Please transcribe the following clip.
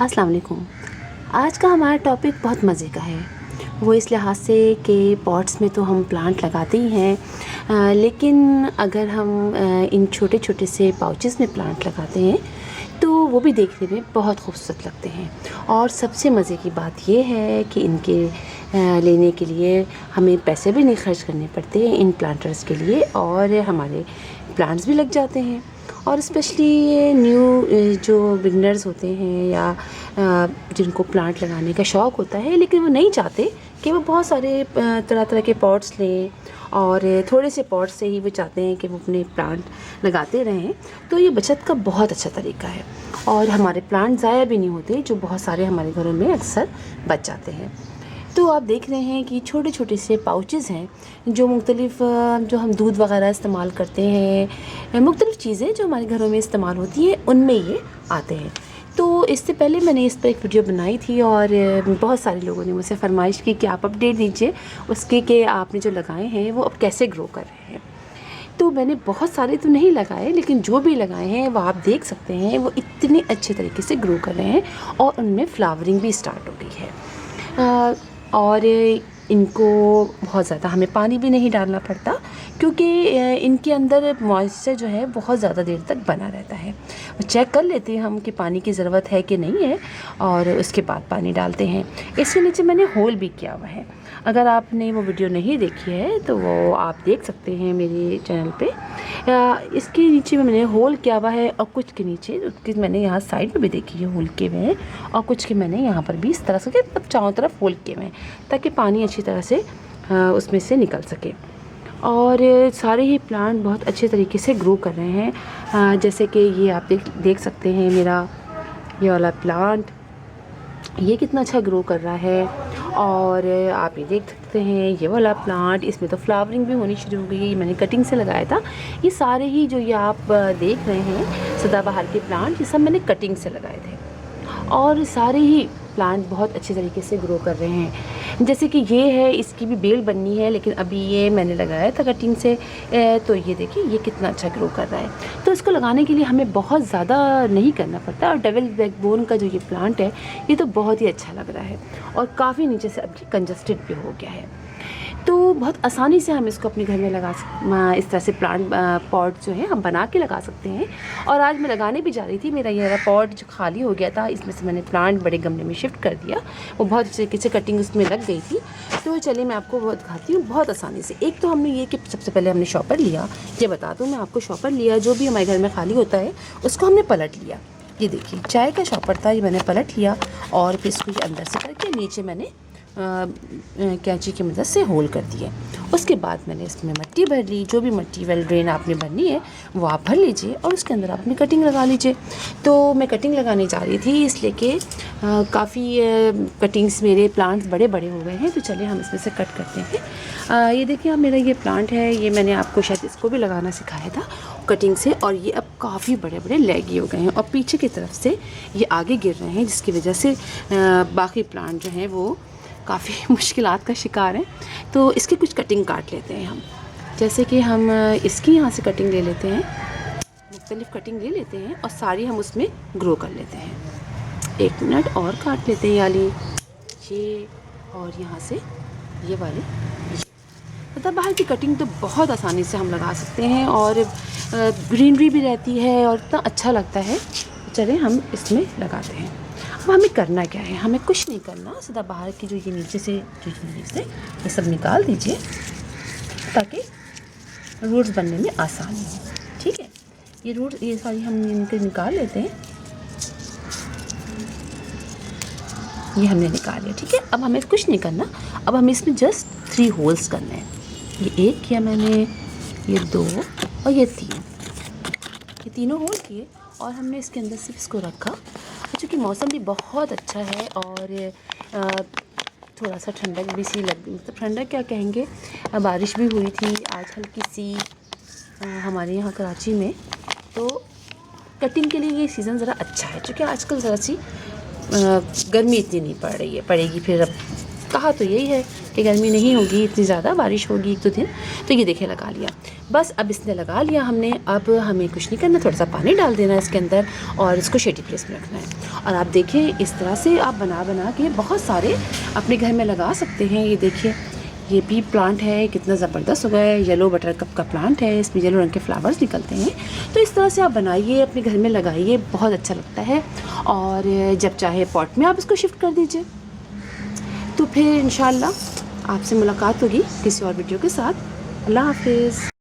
अस्सलाम वालेकुम। आज का हमारा टॉपिक बहुत मज़े का है। वो इस लिहाज से कि पॉट्स में तो हम प्लांट लगाते ही हैं, लेकिन अगर हम इन छोटे छोटे से पाउचेस में प्लांट लगाते हैं तो वो भी देखने में बहुत खूबसूरत लगते हैं। और सबसे मज़े की बात ये है कि इनके लेने के लिए हमें पैसे भी नहीं खर्च करने पड़ते इन प्लांटर्स के लिए, और हमारे प्लांट्स भी लग जाते हैं। और स्पेशली न्यू जो बिगनर्स होते हैं या जिनको प्लांट लगाने का शौक़ होता है लेकिन वो नहीं चाहते कि वो बहुत सारे तरह तरह के पॉट्स लें, और थोड़े से पॉट्स से ही वो चाहते हैं कि वो अपने प्लांट लगाते रहें, तो ये बचत का बहुत अच्छा तरीका है। और हमारे प्लांट ज़ाया भी नहीं होते, जो बहुत सारे हमारे घरों में अक्सर बच जाते हैं। तो आप देख रहे हैं कि छोटे छोटे से पाउचेज़ हैं जो मुख्तलिफ़ जो हम दूध वगैरह इस्तेमाल करते हैं, मुख्तलिफ़ चीज़ें जो हमारे घरों में इस्तेमाल होती हैं उनमें ये आते हैं। तो इससे पहले मैंने इस पर एक वीडियो बनाई थी और बहुत सारे लोगों ने मुझसे फरमाइश की कि आप अपडेट दीजिए उसके कि आपने जो लगाए हैं वो अब कैसे ग्रो कर रहे हैं। तो मैंने बहुत सारे तो नहीं लगाए, लेकिन जो भी लगाए हैं वो आप देख सकते हैं वो इतने अच्छे तरीके से ग्रो कर रहे हैं और उनमें फ्लावरिंग भी स्टार्ट हो गई है। और इनको बहुत ज़्यादा हमें पानी भी नहीं डालना पड़ता, क्योंकि इनके अंदर मॉइस्चर जो है बहुत ज़्यादा देर तक बना रहता है। चेक कर लेते हैं हम कि पानी की ज़रूरत है कि नहीं है, और उसके बाद पानी डालते हैं। इसके नीचे मैंने होल भी किया हुआ है। अगर आपने वो वीडियो नहीं देखी है तो वो आप देख सकते हैं मेरे चैनल पे। इसके नीचे में मैंने होल किया हुआ है, और कुछ के नीचे उसके मैंने यहाँ साइड पे भी देखी है होल किए हुए हैं, और कुछ के मैंने यहाँ पर भी इस तरह से चारों तरफ होल किए हुए हैं ताकि पानी अच्छी तरह से उसमें से निकल सके। और सारे ही प्लांट बहुत अच्छे तरीके से ग्रो कर रहे हैं। जैसे कि ये आप देख सकते हैं मेरा ये वाला प्लांट, ये कितना अच्छा ग्रो कर रहा है। और आप ये देख सकते हैं ये वाला प्लांट, इसमें तो फ्लावरिंग भी होनी शुरू हो गई है। ये मैंने कटिंग से लगाया था। ये सारे ही जो ये आप देख रहे हैं सदाबहार के प्लांट, ये सब मैंने कटिंग से लगाए थे, और सारे ही प्लांट बहुत अच्छे तरीके से ग्रो कर रहे हैं। जैसे कि ये है, इसकी भी बेल बननी है, लेकिन अभी ये मैंने लगाया था कटिंग से। तो ये देखिए ये कितना अच्छा ग्रो कर रहा है। तो इसको लगाने के लिए हमें बहुत ज़्यादा नहीं करना पड़ता, और डबल बैकबोन का जो ये प्लांट है ये तो बहुत ही अच्छा लग रहा है, और काफ़ी नीचे से अभी कंजस्टेड भी हो गया है। तो बहुत आसानी से हम इसको अपने घर में इस तरह से प्लांट पॉट जो है हम बना के लगा सकते हैं। और आज मैं लगाने भी जा रही थी, मेरा ये वाला पॉट जो खाली हो गया था इसमें से मैंने प्लांट बड़े गमले में शिफ्ट कर दिया। वो बहुत अच्छे तरीके से कटिंग उसमें लग गई थी। तो चलिए मैं आपको वो दिखाती हूँ बहुत आसानी से। एक तो हमने ये कि सबसे पहले हमने शॉपर लिया, ये बता दूँ मैं आपको, शॉपर लिया जो भी हमारे घर में खाली होता है उसको हमने पलट लिया। ये देखिए चाय का शॉपर था, ये मैंने पलट लिया, और फिर इसको अंदर से करके नीचे मैंने कैंची की मदद से होल कर दिए। उसके बाद मैंने इसमें मिट्टी भर ली, जो भी मिट्टी वेल ड्रेन आपने भरनी है वो आप भर लीजिए, और उसके अंदर आप अपनी कटिंग लगा लीजिए। तो मैं कटिंग लगाने जा रही थी, इसलिए कि काफ़ी कटिंग्स मेरे प्लांट्स बड़े बड़े हो गए हैं, तो चलिए हम इसमें से कट करते हैं। ये देखिए अब मेरा ये प्लांट है, ये मैंने आपको शायद इसको भी लगाना सिखाया था कटिंग से, और ये अब काफ़ी बड़े बड़े लेगी हो गए हैं, और पीछे की तरफ से ये आगे गिर रहे हैं, जिसकी वजह से बाकी प्लांट जो हैं वो काफ़ी मुश्किलात का शिकार हैं। तो इसकी कुछ कटिंग काट लेते हैं हम। जैसे कि हम इसकी यहाँ से कटिंग ले लेते हैं, मुख्तलिफ़ कटिंग ले लेते हैं, और सारी हम उसमें ग्रो कर लेते हैं। 1 मिनट और काट लेते हैं याली ये, और यहाँ से ये वाले। मतलब बाहर की कटिंग तो बहुत आसानी से हम लगा सकते हैं, और ग्रीनरी भी रहती है और इतना अच्छा लगता है। चलिए हम इसमें लगाते हैं। अब हमें करना क्या है, हमें कुछ नहीं करना, सीधा बाहर की जो ये नीचे से ये सब निकाल दीजिए ताकि रूट्स बनने में आसानी हो। ठीक है, ये रूट्स ये सारी हम इनके निकाल लेते हैं। ये हमने निकाल लिया, ठीक है। अब हमें कुछ नहीं करना, अब हमें इसमें जस्ट 3 होल्स करने हैं। ये 1 किया मैंने, ये 2 और ये 3, ये तीनों होल किए, और हमने इसके अंदर सिर्फ इसको रखा। चूँकि मौसम भी बहुत अच्छा है, और थोड़ा सा ठंडक भी सी लग, मतलब ठंडक क्या कहेंगे, बारिश भी हुई थी आज हल्की सी हमारे यहाँ कराची में। तो कटिंग के लिए ये सीज़न ज़रा अच्छा है, क्योंकि आजकल ज़रा सी गर्मी इतनी नहीं पड़ रही है, पड़ेगी फिर अब कहा तो यही है कि गर्मी नहीं होगी इतनी ज़्यादा, बारिश होगी 1-2 दिन। तो ये देखिए लगा लिया, बस अब इसने लगा लिया हमने। अब हमें कुछ नहीं करना, थोड़ा सा पानी डाल देना है इसके अंदर और इसको शेडी प्लेस में रखना है। और आप देखिए इस तरह से आप बना बना के बहुत सारे अपने घर में लगा सकते हैं। ये देखिए ये भी प्लांट है, कितना ज़बरदस्त हो गया है। येलो बटर कप का प्लांट है, इसमें येलो रंग के फ्लावर्स निकलते हैं। तो इस तरह से आप बनाइए, अपने घर में लगाइए, बहुत अच्छा लगता है। और जब चाहे पॉट में आप इसको शिफ्ट कर दीजिए। तो फिर इंशाल्लाह आपसे मुलाकात होगी किसी और वीडियो के साथ। अल्लाह हाफिज़।